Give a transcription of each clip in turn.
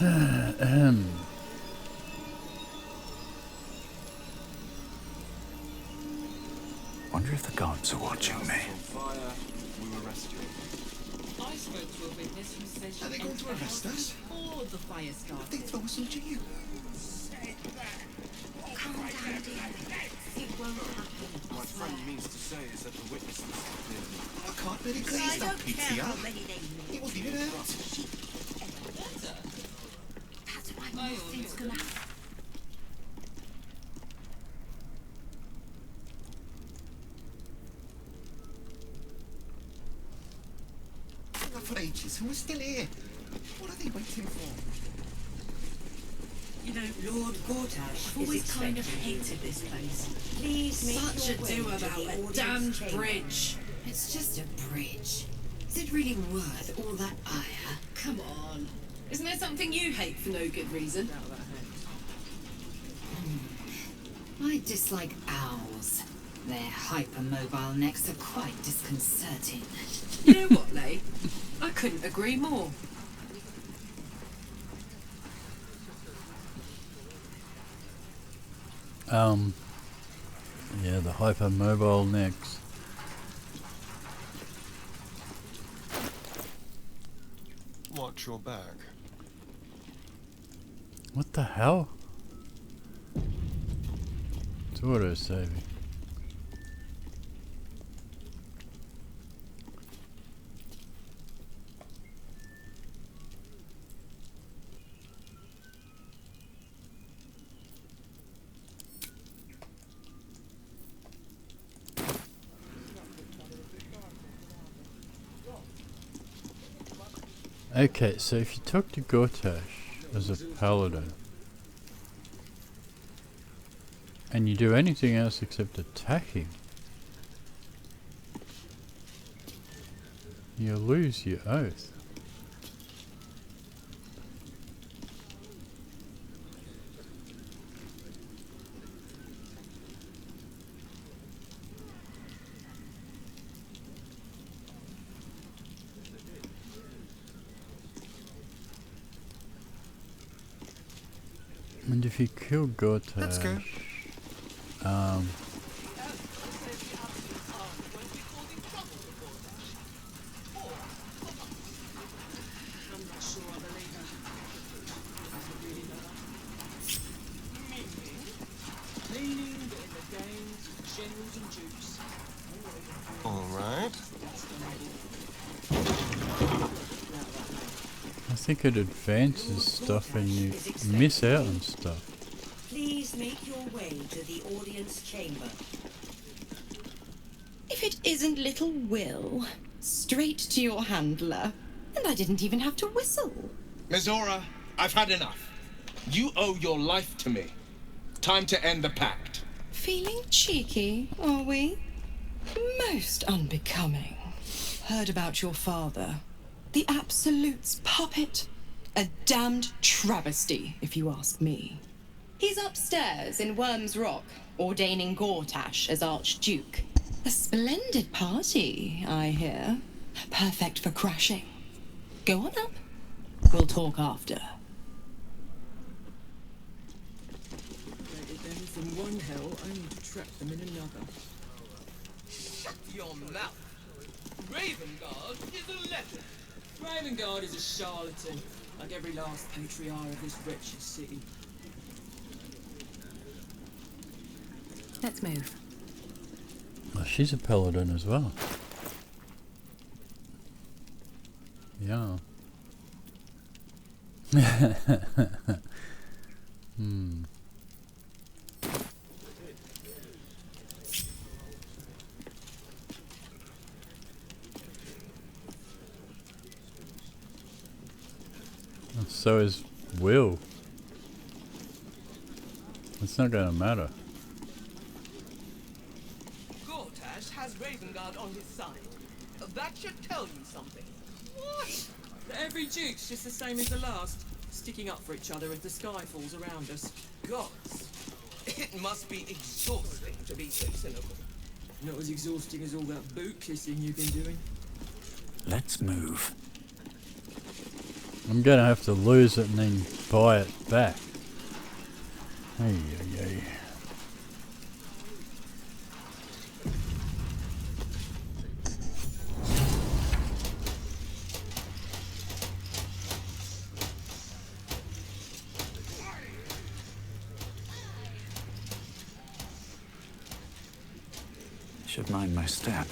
Wonder if the gods are watching me. I spoke to a witness who said she Are they going to arrest us? before the fire started. They throw us into you. Calm down, dear. It won't happen. My friend means to say is that the witnesses I can't really I glaze that don't care pizza. how many they know. It will give it out. That's why nothing's gonna happen. For ages, and we're still here. What are they waiting for? You know, Lord Gortash Always kind of hated this place. Please make Such your a do way to about the a audience damned chamber. bridge. It's just a bridge. Is it really worth all that ire? Come on. Isn't there something you hate for no good reason? I dislike owls. Their hypermobile necks are quite disconcerting. You know what, Lay? I couldn't agree more. Yeah, the hypermobile necks. watch your back. What the hell? It's auto-saving. Okay, so if you talk to Gortash as a paladin and you do anything else except attacking, you lose your oath. And if you kill Gortash, Let's go. All right. I think it advances stuff and you miss out on stuff. Please make your way to the audience chamber. If it isn't little Will, straight to your handler. And I didn't even have to whistle. Mizora, I've had enough. You owe your life to me. Time to end the pact. Feeling cheeky, are we? Most unbecoming. Heard about your father. The Absolute's puppet. A damned travesty, if you ask me. He's upstairs in Worm's Rock, ordaining Gortash as Archduke. A splendid party, I hear. Perfect for crashing. Go on up. We'll talk after. Created them from one hell only to trap them in another. Shut your mouth! Ravengard is a legend. Ravengard is a charlatan, like every last patriarch of this wretched city. Let's move. Oh, she's a paladin as well. Yeah. Hmm. So is Will. It's not gonna matter. Gortash has Ravengard on his side. That should tell you something. What? That every duke's just the same as the last, sticking up for each other as the sky falls around us. Gods. It must be exhausting to be so cynical. Not as exhausting as all that boot kissing you've been doing. Let's move. I'm gonna have to lose it and then buy it back. Hey, hey, hey. Should mind my step.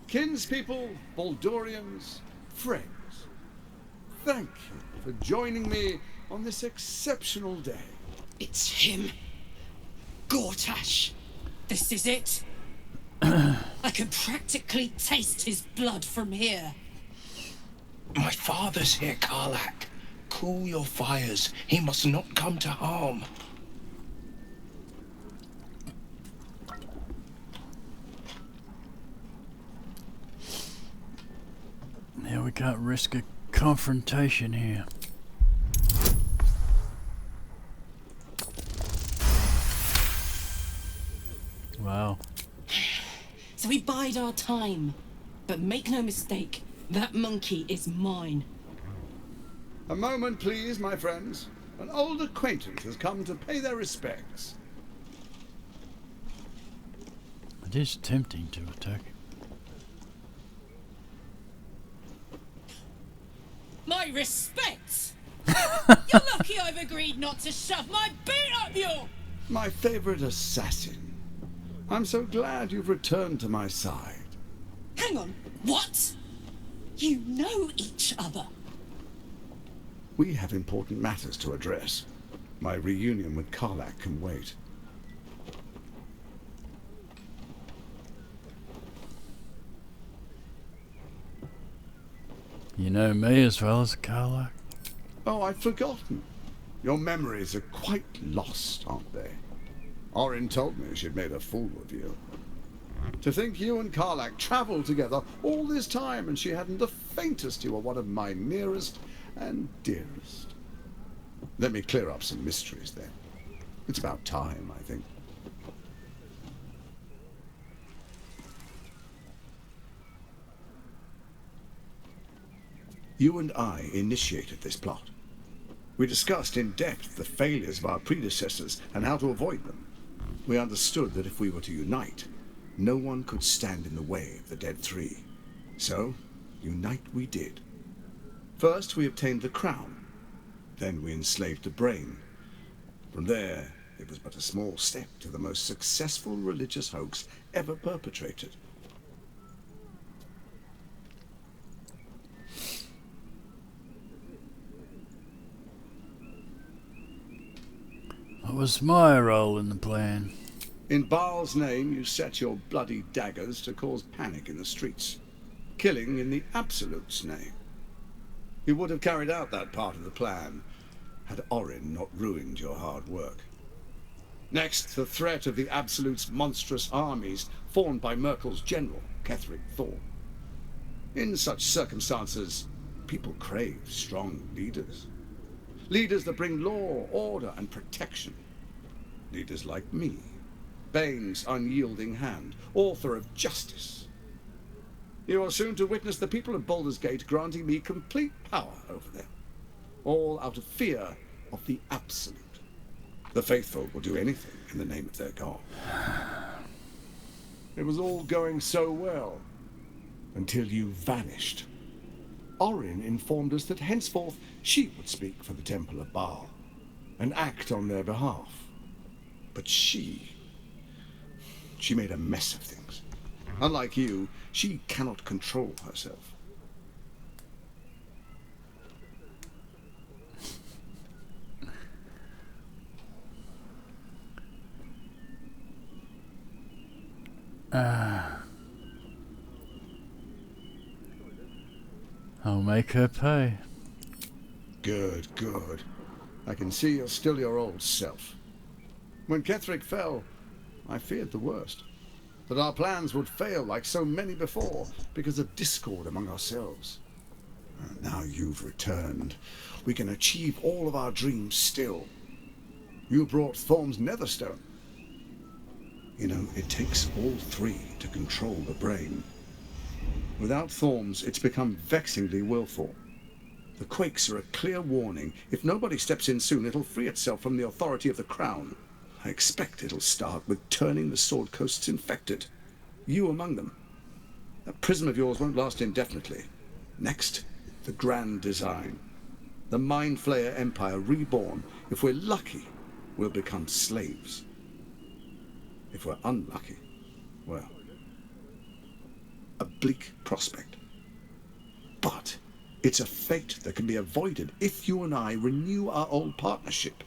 Kinspeople, Baldurians, friends, thank you for joining me on this exceptional day. It's him. Gortash. This is it. I can practically taste his blood from here. My father's here, Karlak. Cool your fires. He must not come to harm. Yeah, we can't risk a confrontation here. Wow. So we bide our time. But make no mistake, that monkey is mine. A moment, please, my friends. An old acquaintance has come to pay their respects. It is tempting to attack him. My respects! You're lucky I've agreed not to shove my boot up you! My favorite assassin. I'm so glad you've returned to my side. Hang on, what? You know each other? We have important matters to address. My reunion with Karlak can wait. You know me as well as Karlak. Oh, I'd forgotten. Your memories are quite lost, aren't they? Orin told me she'd made a fool of you. To think you and Karlak travelled together all this time and she hadn't the faintest you were one of my nearest and dearest. Let me clear up some mysteries then. It's about time, I think. You and I initiated this plot. We discussed in depth the failures of our predecessors and how to avoid them. We understood that if we were to unite, no one could stand in the way of the Dead Three. So, unite we did. First, we obtained the crown. Then we enslaved the brain. From there, it was but a small step to the most successful religious hoax ever perpetrated. What was my role in the plan? In Baal's name, you set your bloody daggers to cause panic in the streets, killing in the Absolute's name. You would have carried out that part of the plan had Orin not ruined your hard work. Next, the threat of the Absolute's monstrous armies formed by Merkel's general, Ketheric Thorn. In such circumstances, people crave strong leaders. Leaders that bring law, order, and protection. Leaders like me, Bane's unyielding hand, author of justice. You are soon to witness the people of Baldur's Gate granting me complete power over them, all out of fear of the Absolute. The faithful will do anything in the name of their god. It was all going so well, until you vanished. Orin informed us that henceforth she would speak for the Temple of Baal, and act on their behalf. But she made a mess of things. Unlike you, she cannot control herself. I'll make her pay. Good, good. I can see you're still your old self. When Ketheric fell, I feared the worst. That our plans would fail like so many before because of discord among ourselves. Now you've returned. We can achieve all of our dreams still. You brought Thorm's Netherstone. You know, it takes all three to control the brain. Without Thorns, it's become vexingly willful. The quakes are a clear warning. If nobody steps in soon, it'll free itself from the authority of the Crown. I expect it'll start with turning the Sword Coasts infected. You among them. That prism of yours won't last indefinitely. Next, the grand design. The Mind Flayer Empire reborn. If we're lucky, we'll become slaves. If we're unlucky, well, a bleak prospect. But it's a fate that can be avoided if you and I renew our old partnership.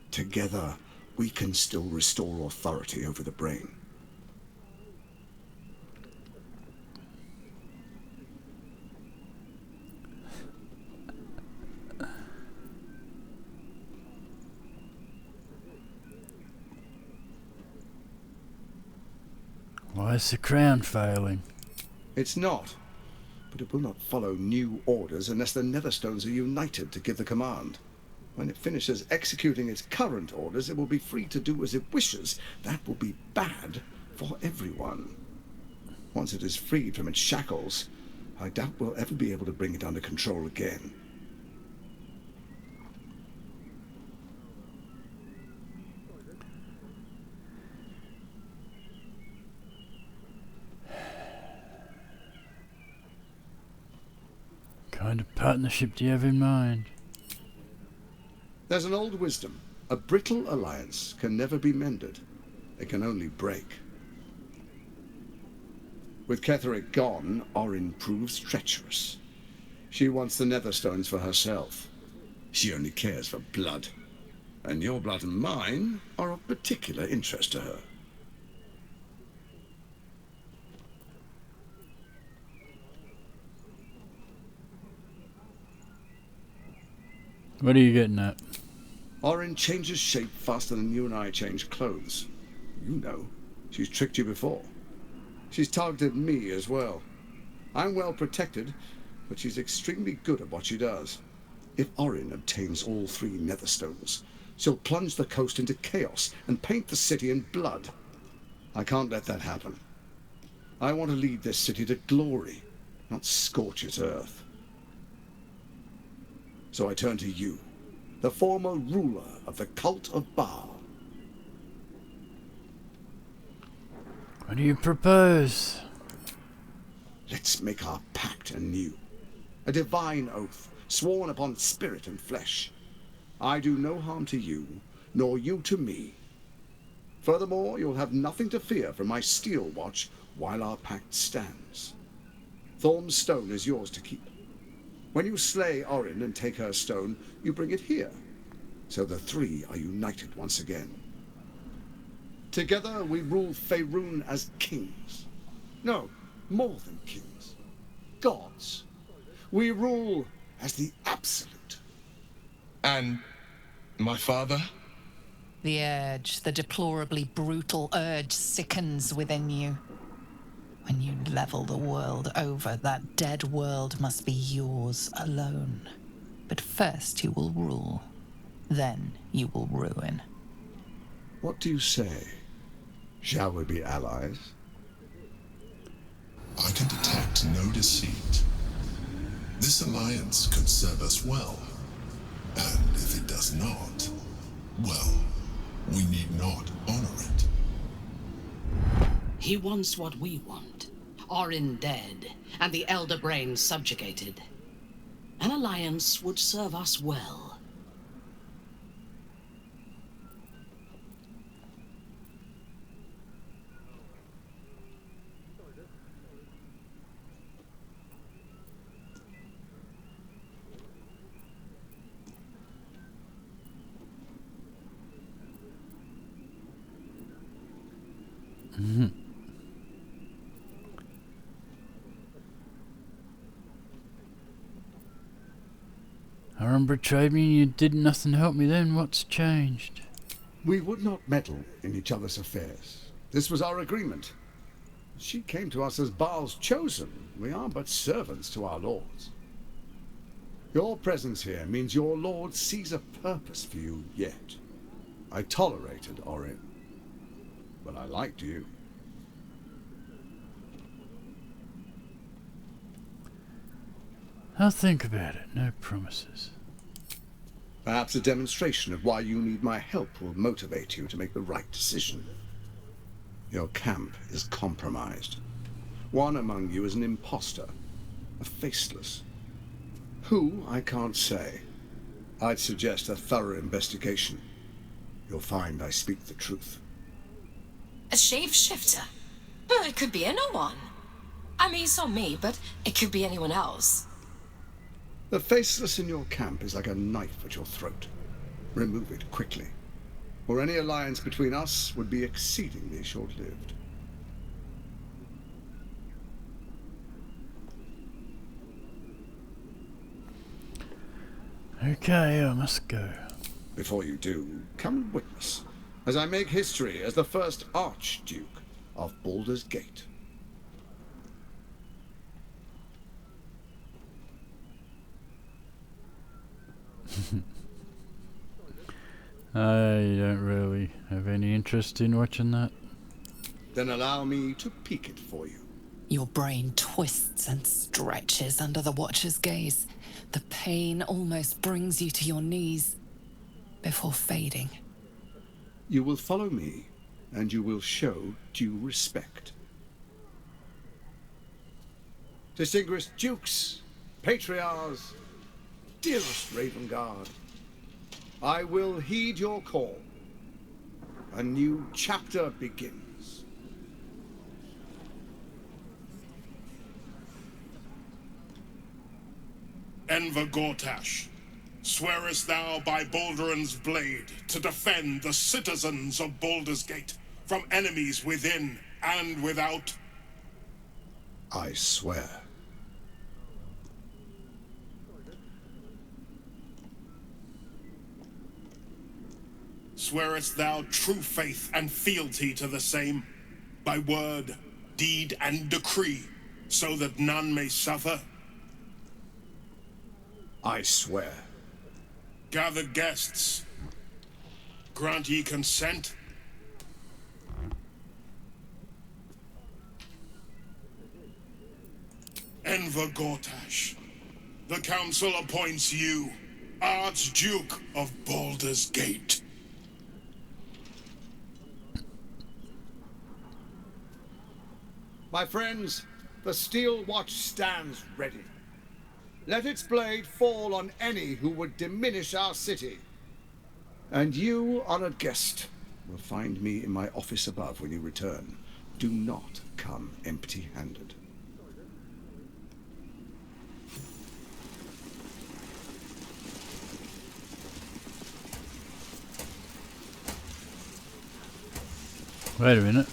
Together, we can still restore authority over the brain. Why is the crown failing? It's not, but it will not follow new orders unless the Netherstones are united to give the command. When it finishes executing its current orders, it will be free to do as it wishes. That will be bad for everyone. Once it is freed from its shackles, I doubt we'll ever be able to bring it under control again. What kind of partnership do you have in mind? There's an old wisdom. A brittle alliance can never be mended. It can only break. With Ketheric gone, Orin proves treacherous. She wants the Netherstones for herself. She only cares for blood. And your blood and mine are of particular interest to her. What are you getting at? Orin changes shape faster than you and I change clothes. You know, she's tricked you before. She's targeted me as well. I'm well protected, but she's extremely good at what she does. If Orin obtains all three Netherstones, she'll plunge the coast into chaos and paint the city in blood. I can't let that happen. I want to lead this city to glory, not scorch its earth. So I turn to you, the former ruler of the cult of Baal. What do you propose? Let's make our pact anew. A divine oath, sworn upon spirit and flesh. I do no harm to you, nor you to me. Furthermore, you'll have nothing to fear from my steel watch while our pact stands. Thorn's stone is yours to keep. When you slay Orin and take her stone, you bring it here, so the three are united once again. Together we rule Faerun as kings. No, more than kings. Gods. We rule as the absolute. And my father? The urge, the deplorably brutal urge sickens within you. When you level the world over, that dead world must be yours alone. But first you will rule. Then you will ruin. What do you say? Shall we be allies? I can detect no deceit. This alliance could serve us well. And if it does not, well, we need not honor it. He wants what we want. Orin dead, and the Elder Brain subjugated. An alliance would serve us well. Aaron betrayed me and you did nothing to help me then. What's changed? We would not meddle in each other's affairs. This was our agreement. She came to us as Baal's chosen. We are but servants to our lords. Your presence here means your lord sees a purpose for you yet. I tolerated Orin. but I liked you. I'll think about it. No promises. Perhaps a demonstration of why you need my help will motivate you to make the right decision. Your camp is compromised. One among you is an imposter, a faceless. Who, I can't say. I'd suggest a thorough investigation. You'll find I speak the truth. A shapeshifter? Well, it could be anyone. I mean, it's not me, but it could be anyone else. The faceless in your camp is like a knife at your throat. Remove it quickly, or any alliance between us would be exceedingly short-lived. Okay, I must go. Before you do, come and witness, as I make history as the first Archduke of Baldur's Gate. I don't really have any interest in watching that. Then allow me to peek it for you. Your brain twists and stretches under the Watcher's gaze. The pain almost brings you to your knees before fading. You will follow me, and you will show due respect. Distinguished dukes, patriarchs, dearest Ravengard, I will heed your call. A new chapter begins. Enver Gortash, swearest thou by Balduran's blade to defend the citizens of Baldur's Gate from enemies within and without? I swear. Swearest thou true faith and fealty to the same, by word, deed, and decree, so that none may suffer? I swear. Gathered guests, grant ye consent? Enver Gortash, the council appoints you Archduke of Baldur's Gate. My friends, the steel watch stands ready. Let its blade fall on any who would diminish our city. And you, honored guest, will find me in my office above when you return. Do not come empty-handed. Wait a minute.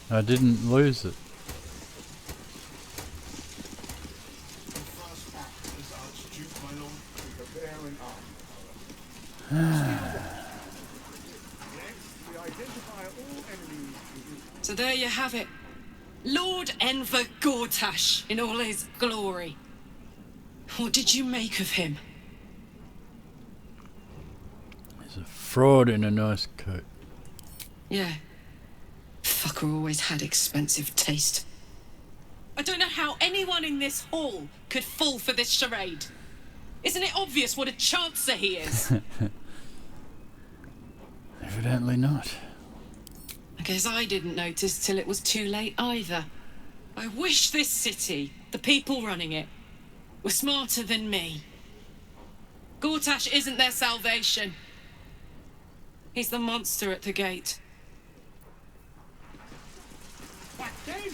I didn't lose it. So there you have it. Lord Enver Gortash in all his glory. What did you make of him? He's a fraud in a nice coat. Yeah. Fucker always had expensive taste. I don't know how anyone in this hall could fall for this charade. Isn't it obvious what a chancer he is? Evidently not. I guess I didn't notice till it was too late either. I wish this city, the people running it, were smarter than me. Gortash isn't their salvation. He's the monster at the gate. Flaming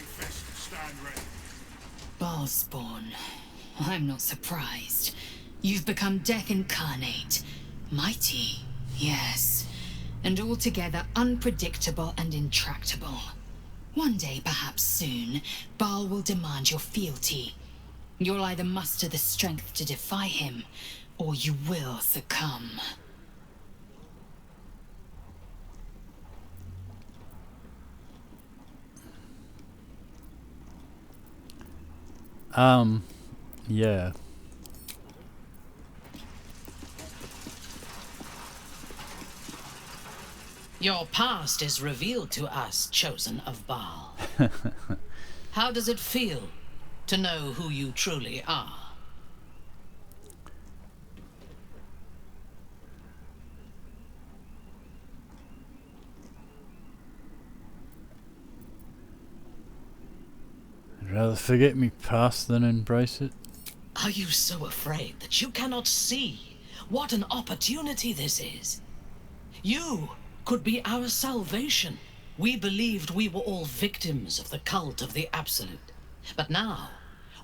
fist, stand ready. Ballspawn. I'm not surprised. You've become death incarnate. Mighty, yes. And altogether unpredictable and intractable. One day, perhaps soon, Baal will demand your fealty. You'll either muster the strength to defy him, or you will succumb. Yeah. Your past is revealed to us, chosen of Baal. How does it feel to know who you truly are? I'd rather forget me past than embrace it. Are you so afraid that you cannot see what an opportunity this is? You could be our salvation. We believed we were all victims of the cult of the Absolute. But now,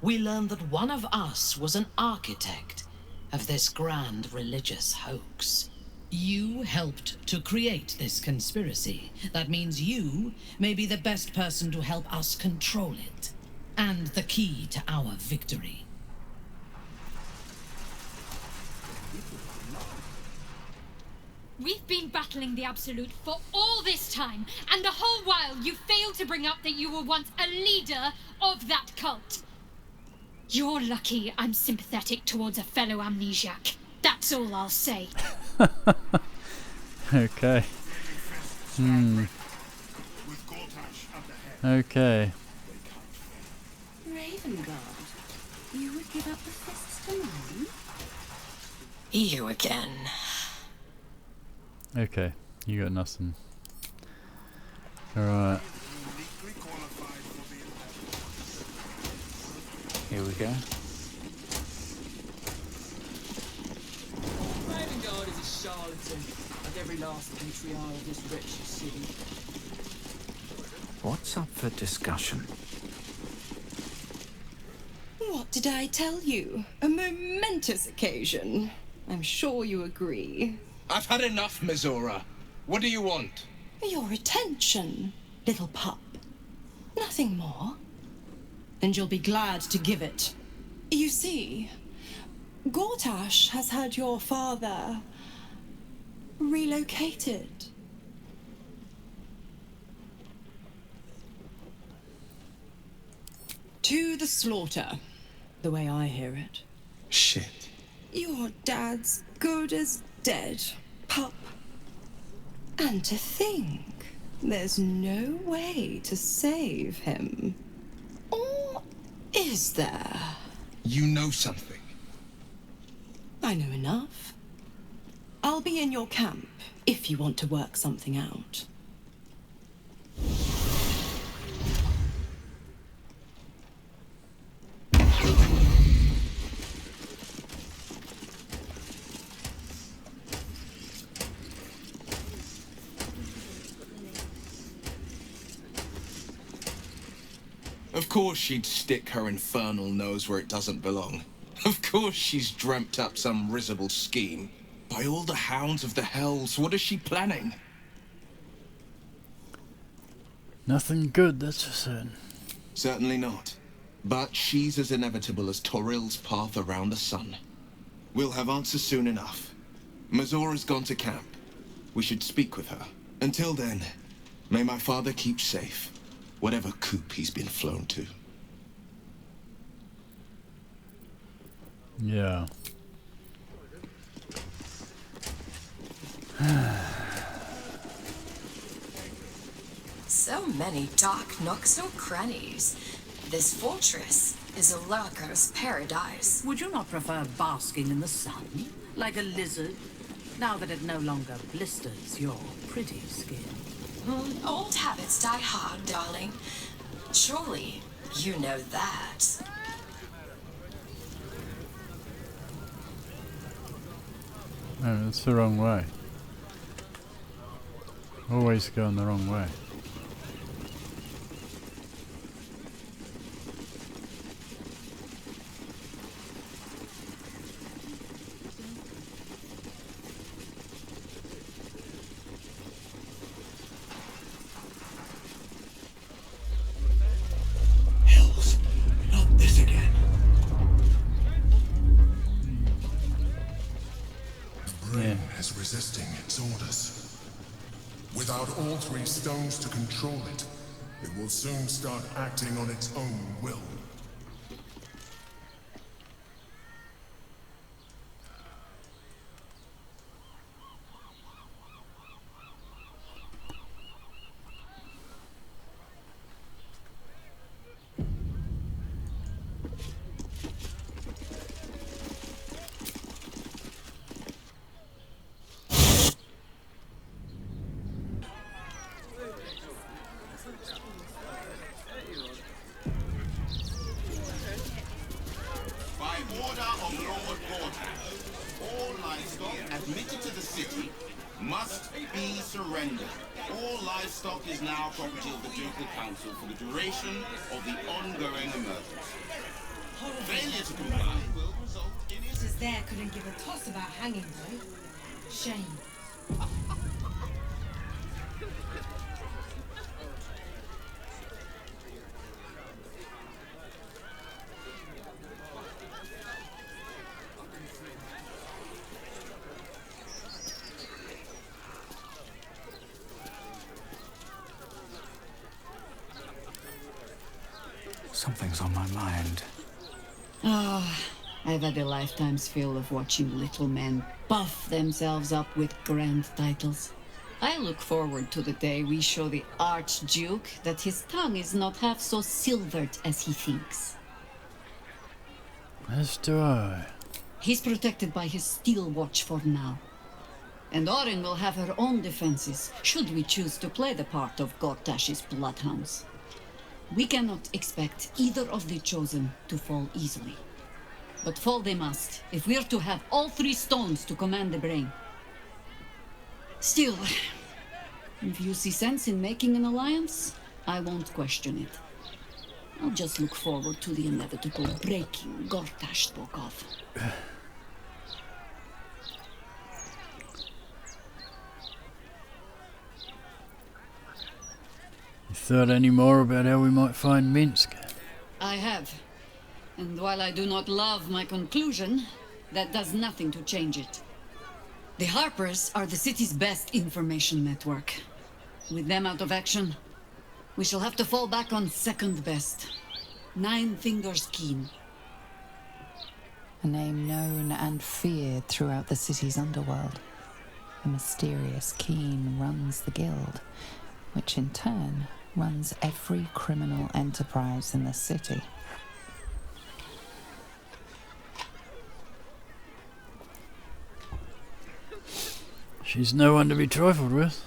we learn that one of us was an architect of this grand religious hoax. You helped to create this conspiracy. That means you may be the best person to help us control it, and the key to our victory. We've been battling the Absolute for all this time, and the whole while you failed to bring up that you were once a leader of that cult. You're lucky I'm sympathetic towards a fellow amnesiac. That's all I'll say. Okay. Okay. Ravengard, you would give up the fists to mine? You again. Okay. You got nothing. Alright. Here we go. Ravengard is a charlatan, like every last patriarch of this wretched city. What's up for discussion? What did I tell you? A momentous occasion. I'm sure you agree. I've had enough, Mizora. What do you want? Your attention, little pup. Nothing more. And you'll be glad to give it. You see, Gortash has had your father relocated. To the slaughter, the way I hear it. Shit. Your dad's good as dead, pup. And to think, there's no way to save him. Or is there? You know something. I know enough. I'll be in your camp if you want to work something out. Of course she'd stick her infernal nose where it doesn't belong. Of course she's dreamt up some risible scheme. By all the hounds of the hells, what is she planning? Nothing good, that's for certain. Certainly not. But she's as inevitable as Toril's path around the sun. We'll have answers soon enough. Mazora's gone to camp. We should speak with her. Until then, may my father keep safe, whatever coop he's been flown to. Yeah. So many dark nooks or crannies. This fortress is a lurker's paradise. Would you not prefer basking in the sun, like a lizard, now that it no longer blisters your pretty skin? Old habits die hard, darling. Surely you know that. No, that's the wrong way. Always going the wrong way. Hells, not this again. The brain is resisting its orders. Without all three stones to control it, it will soon start acting on its own will. order of Lord Gortash, all livestock admitted to the city must be surrendered. All livestock is now property of the Ducal Council for the duration of the ongoing emergency. Failure to comply will result in his... Just there couldn't give a toss about hanging, though. Shame. Something's on my mind. I've had a lifetime's fill of watching little men puff themselves up with grand titles. I look forward to the day we show the Archduke that his tongue is not half so silvered as he thinks. As do I. He's protected by his steel watch for now. And Orin will have her own defenses, should we choose to play the part of Gortash's bloodhounds. We cannot expect either of the chosen to fall easily. But fall they must, if we're to have all three stones to command the brain. Still, if you see sense in making an alliance, I won't question it. I'll just look forward to the inevitable breaking Gortash spoke of. You thought any more about how we might find Minsk? I have. And while I do not love my conclusion, that does nothing to change it. The Harpers are the city's best information network. With them out of action, we shall have to fall back on second best. Nine Fingers Keen. A name known and feared throughout the city's underworld. The mysterious Keen runs the guild, which in turn runs every criminal enterprise in the city. She's no one to be trifled with.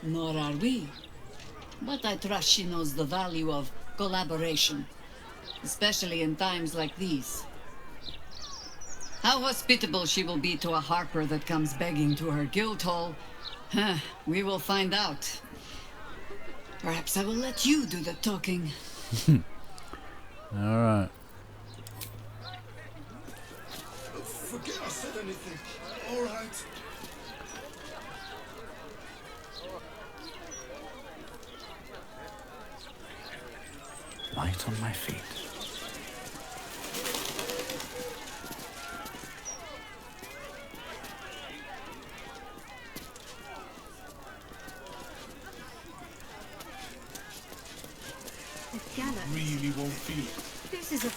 Nor are we. But I trust she knows the value of collaboration, especially in times like these. How hospitable she will be to a Harper that comes begging to her guild hall, we will find out. Perhaps I will let you do the talking. Alright. Forget I said anything. All right. Light on my feet. The gallows. Really won't feel it. This is a...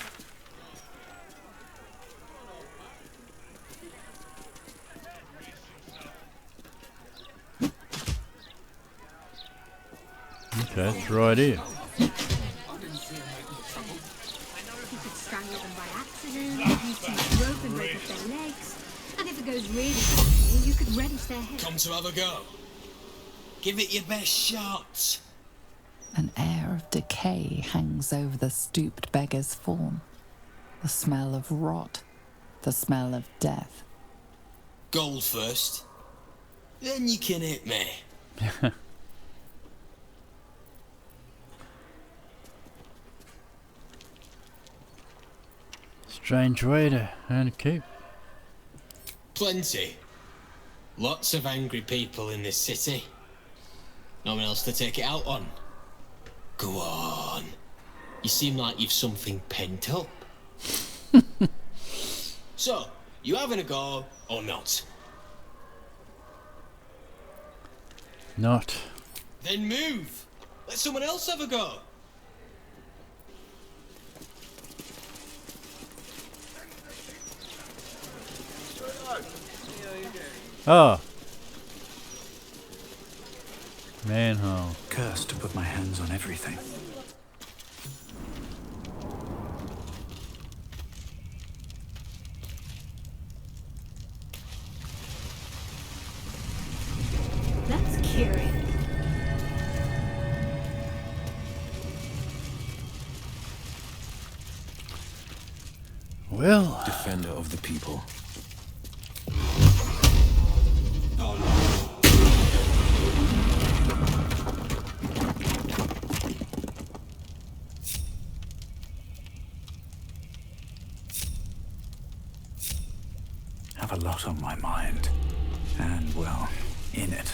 Okay, it's right here. You could strangle them by accident, use too much rope and break off their legs, and if it goes really badly, you could reddish their heads. Come to have a go. Give it your best shot. An air of decay hangs over the stooped beggar's form. The smell of rot, the smell of death. Gold first, then you can hit me. Strange way to earn a keep. Plenty. Lots of angry people in this city. No one else to take it out on. Go on. You seem like you've something pent up. So, you having a go or not? Not. Then move. Let someone else have a go. Oh. Manhole. Cursed to put my hands on everything. That's curious. Well, defender of the people. Have a lot on my mind. And, well, in it.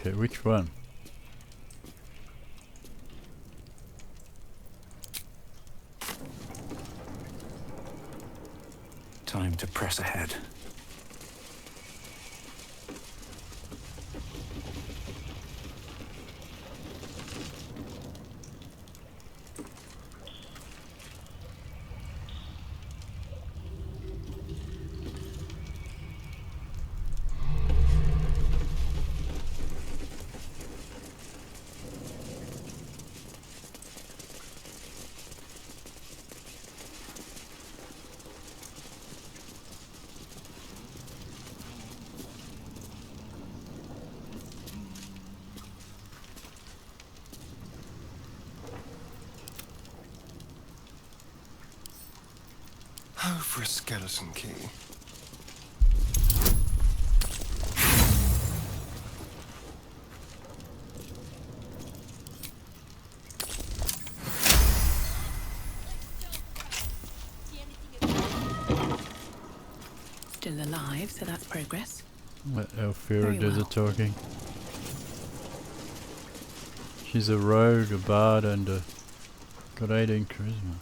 okay, which one? Time to press ahead. Oh, for a skeleton key. Still alive, so that's progress. Let Elfira Very do the well. talking. She's a rogue, a bard, and got 18 charisma.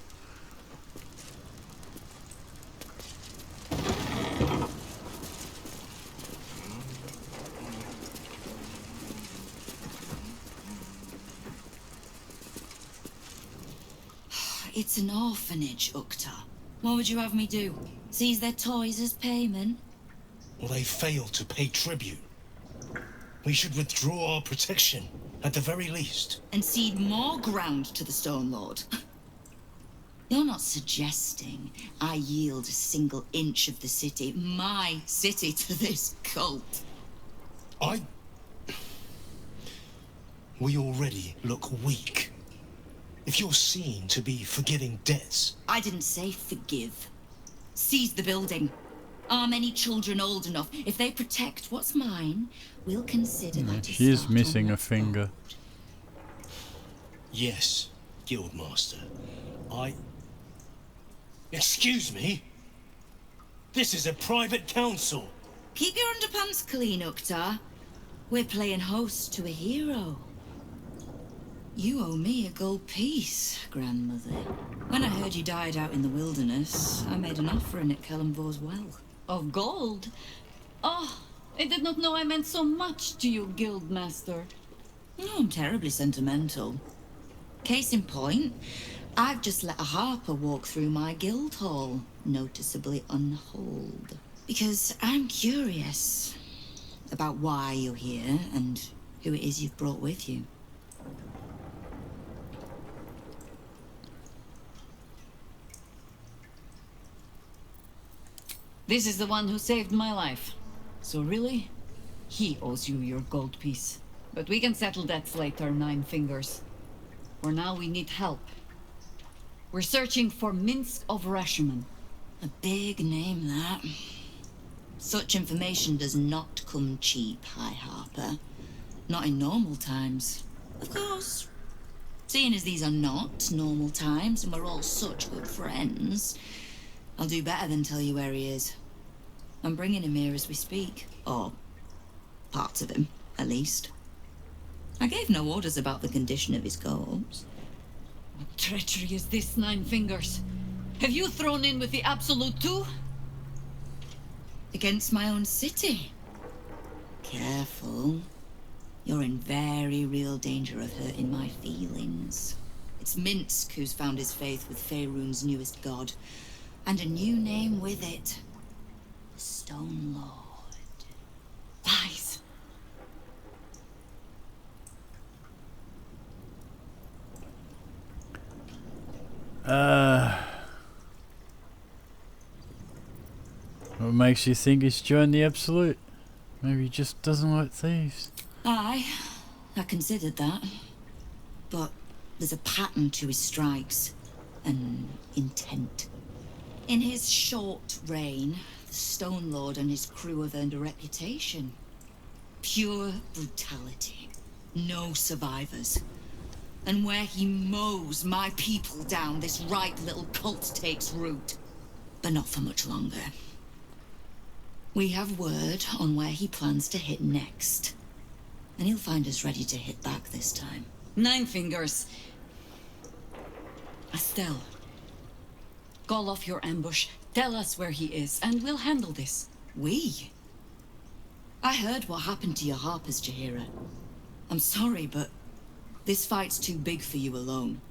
It's an orphanage, Ukta. What would you have me do? Seize their toys as payment? Well, they failed to pay tribute. We should withdraw our protection, at the very least. And cede more ground to the Stone Lord? You're not suggesting I yield a single inch of the city, my city, to this cult? We already look weak. If you're seen to be forgiving debts... I didn't say forgive. Seize the building. Arm any children old enough. If they protect what's mine, we'll consider that a She's start missing on a finger. Yes, Guildmaster. Excuse me? This is a private council. Keep your underpants clean, Ukta. We're playing host to a hero. You owe me a gold piece, grandmother. When I heard you died out in the wilderness, I made an offering at Kellamvor's well. Of gold? Oh, I did not know I meant so much to you, Guildmaster. No, I'm terribly sentimental. Case in point, I've just let a harper walk through my guild hall, noticeably unholed. Because I'm curious about why you're here and who it is you've brought with you. This is the one who saved my life. So really, he owes you your gold piece. But we can settle debts later, Nine Fingers. For now, we need help. We're searching for Minsk of Rashomon. A big name, that. Such information does not come cheap, High Harper. Not in normal times. Of course. Seeing as these are not normal times and we're all such good friends, I'll do better than tell you where he is. I'm bringing him here as we speak. Or parts of him, at least. I gave no orders about the condition of his corpse. What treachery is this, Nine Fingers? Have you thrown in with the Absolute too? Against my own city. Careful. You're in very real danger of hurting my feelings. It's Minsk who's found his faith with Faerun's newest god. And a new name with it. The Stone Lord. Lies. What makes you think he's joined the Absolute? Maybe he just doesn't like thieves. Aye, I considered that. But there's a pattern to his strikes. An intent. In his short reign, the Stone Lord and his crew have earned a reputation. Pure brutality. No survivors. And where he mows my people down, this right little cult takes root. But not for much longer. We have word on where he plans to hit next. And he'll find us ready to hit back this time. Nine Fingers. Estelle. Call off your ambush, tell us where he is, and we'll handle this. We? I heard what happened to your harpers, Jaheira. I'm sorry, but this fight's too big for you alone.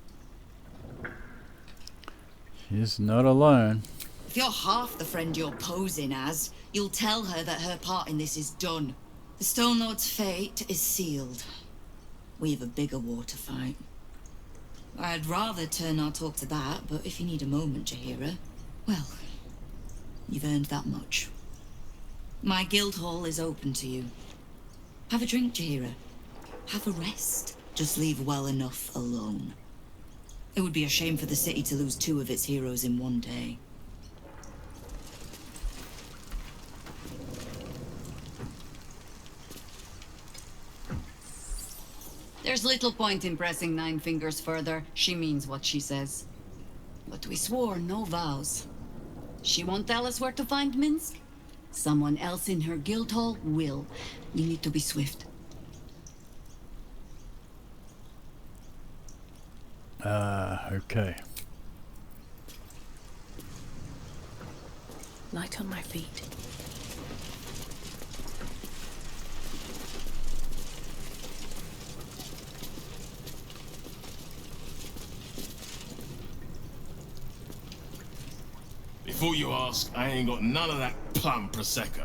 She's not alone. If you're half the friend you're posing as, you'll tell her that her part in this is done. The Stone Lord's fate is sealed. We have a bigger war to fight. I'd rather turn our talk to that, but if you need a moment, Jaheira, well, you've earned that much. My guild hall is open to you. Have a drink, Jaheira. Have a rest. Just leave well enough alone. It would be a shame for the city to lose 2 of its heroes in one day. There's little point in pressing Nine Fingers further. She means what she says. But we swore no vows. She won't tell us where to find Minsk. Someone else in her guild hall will. We need to be swift. Okay. Light on my feet. Before you ask, I ain't got none of that plum Prosecco.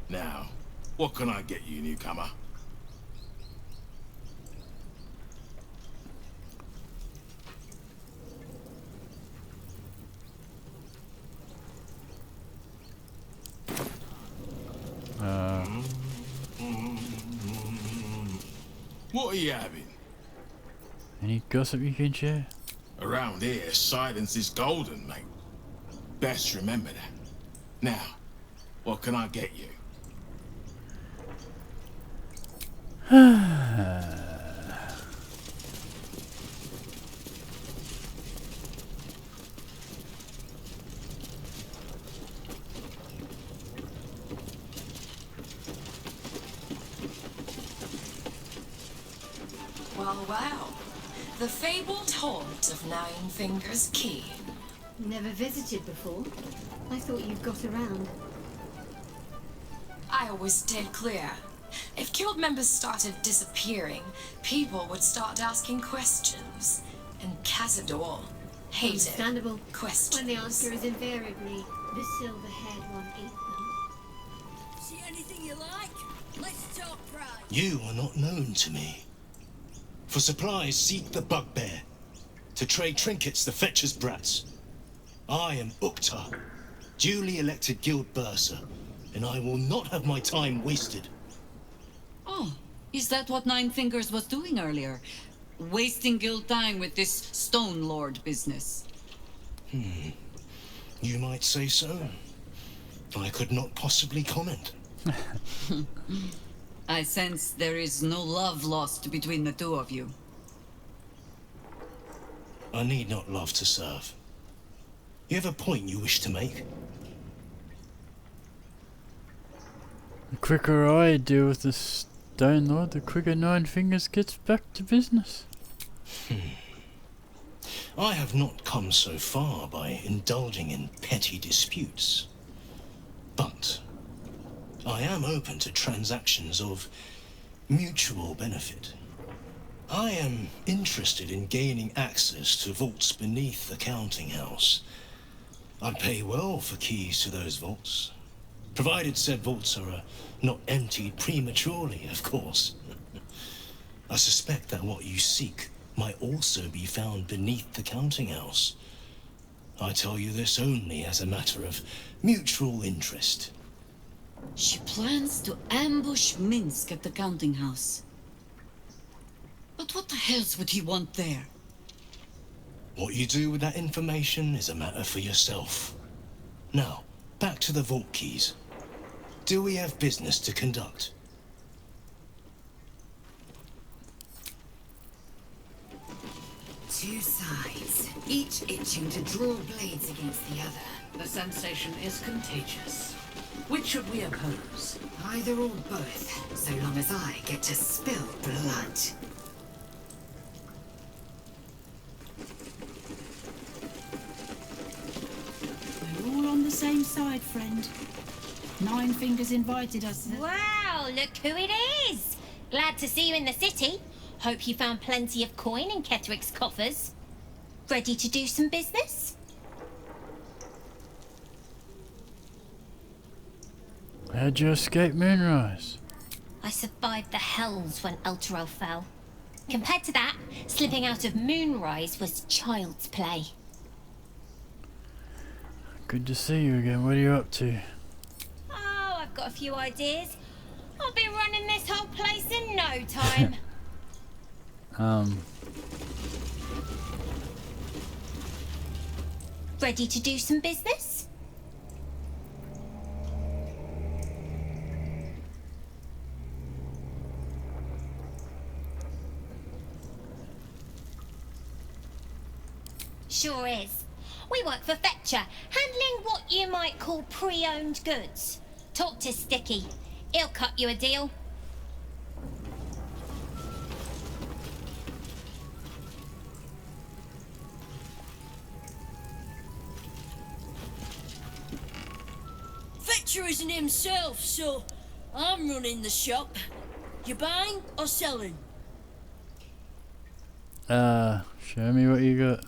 Now, what can I get you, newcomer? What are you having? Any gossip you can share? Around here, silence is golden, mate. Best remember that. Now, what can I get you? Well, well. The fabled haunt of Nine Fingers Key. Never visited before. I thought you'd got around. I always stayed clear. If guild members started disappearing, people would start asking questions. And Cazador hated Understandable. questions. When the answer is invariably, the silver-haired one ate them. See anything you like? Let's talk price. You are not known to me. For supplies, seek the bugbear. To trade trinkets, the fetcher's brats. I am Uktar, duly elected guild bursar, and I will not have my time wasted. Oh, is that what Nine Fingers was doing earlier? Wasting guild time with this Stone Lord business? You might say so. I could not possibly comment. I sense there is no love lost between the two of you. I need not love to serve. You have a point you wish to make? The quicker I deal with the Stone Lord, the quicker Nine Fingers gets back to business. I have not come so far by indulging in petty disputes. But I am open to transactions of mutual benefit. I am interested in gaining access to vaults beneath the counting house. I'd pay well for keys to those vaults, provided said vaults are not emptied prematurely, of course. I suspect that what you seek might also be found beneath the counting house. I tell you this only as a matter of mutual interest. She plans to ambush Minsk at the counting house. But what the hells would he want there? What you do with that information is a matter for yourself. Now, back to the vault keys. Do we have business to conduct? Two sides, each itching to draw blades against the other. The sensation is contagious. Which should we oppose? Either or both, so long as I get to spill blood. We're all on the same side, friend. Nine Fingers invited us. Wow, look who it is! Glad to see you in the city. Hope you found plenty of coin in Ketheric's coffers. Ready to do some business? How'd you escape Moonrise? I survived the hells when Elturel fell. Compared to that, slipping out of Moonrise was child's play. Good to see you again. What are you up to? Oh, I've got a few ideas. I'll be running this whole place in no time. Ready to do some business? Sure is. We work for Fetcher, handling what you might call pre-owned goods. Talk to Sticky. He'll cut you a deal. Fetcher isn't himself, so I'm running the shop. You buying or selling? Show me what you got.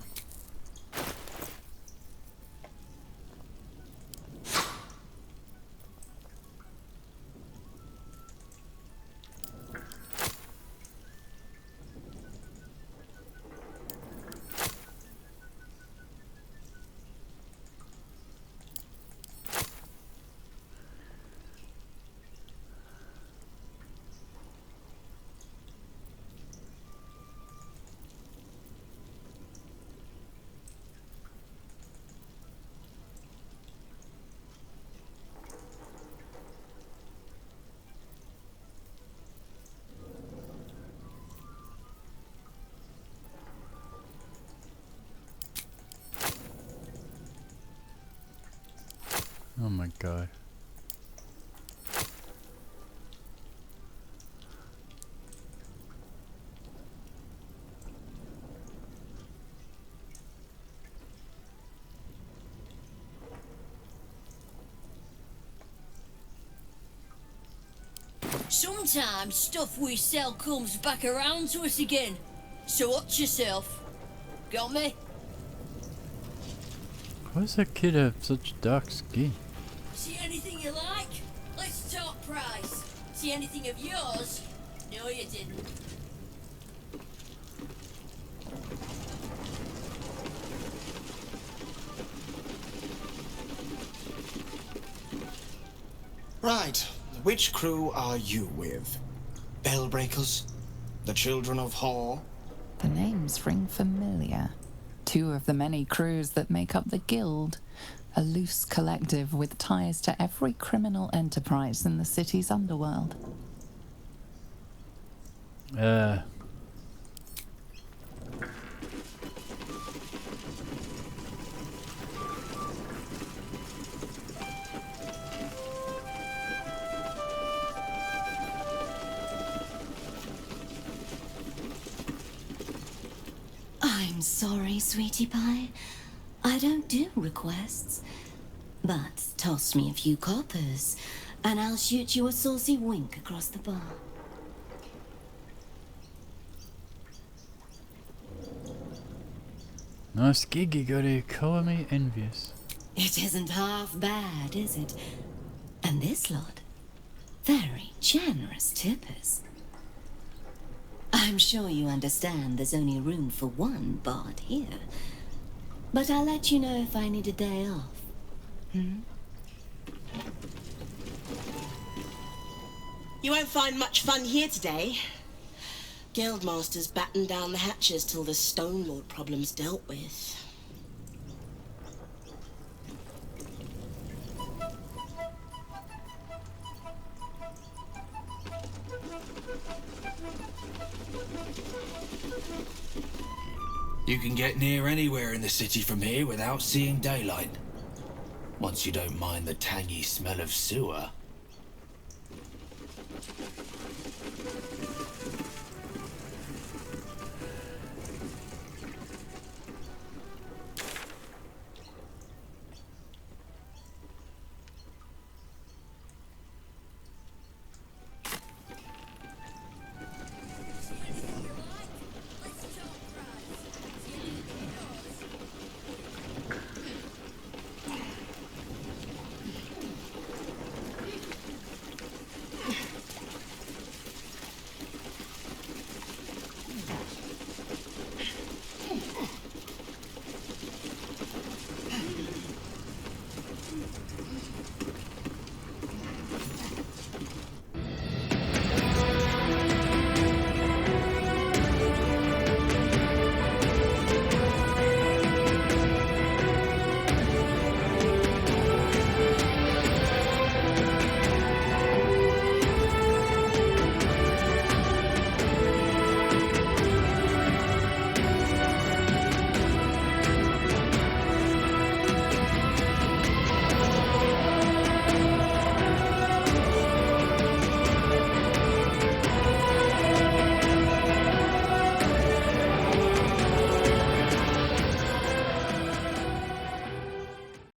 Oh my god. Sometimes stuff we sell comes back around to us again. So watch yourself. Got me? Why does that kid have such dark skin? See anything you like? Let's talk price. See anything of yours? No, you didn't. Right. Which crew are you with? Bellbreakers? The Children of Hor? The names ring familiar. Two of the many crews that make up the Guild, a loose collective with ties to every criminal enterprise in the city's underworld. I'm sorry, sweetie pie. I don't do requests. But toss me a few coppers, and I'll shoot you a saucy wink across the bar. Nice gig you got here, colour me envious. It isn't half bad, is it? And this lot, very generous tippers. I'm sure you understand there's only room for one bard here. But I'll let you know if I need a day off. You won't find much fun here today. Guildmaster's battened down the hatches till the Stone Lord problem's dealt with. You can get near anywhere in the city from here without seeing daylight. Once you don't mind the tangy smell of sewer.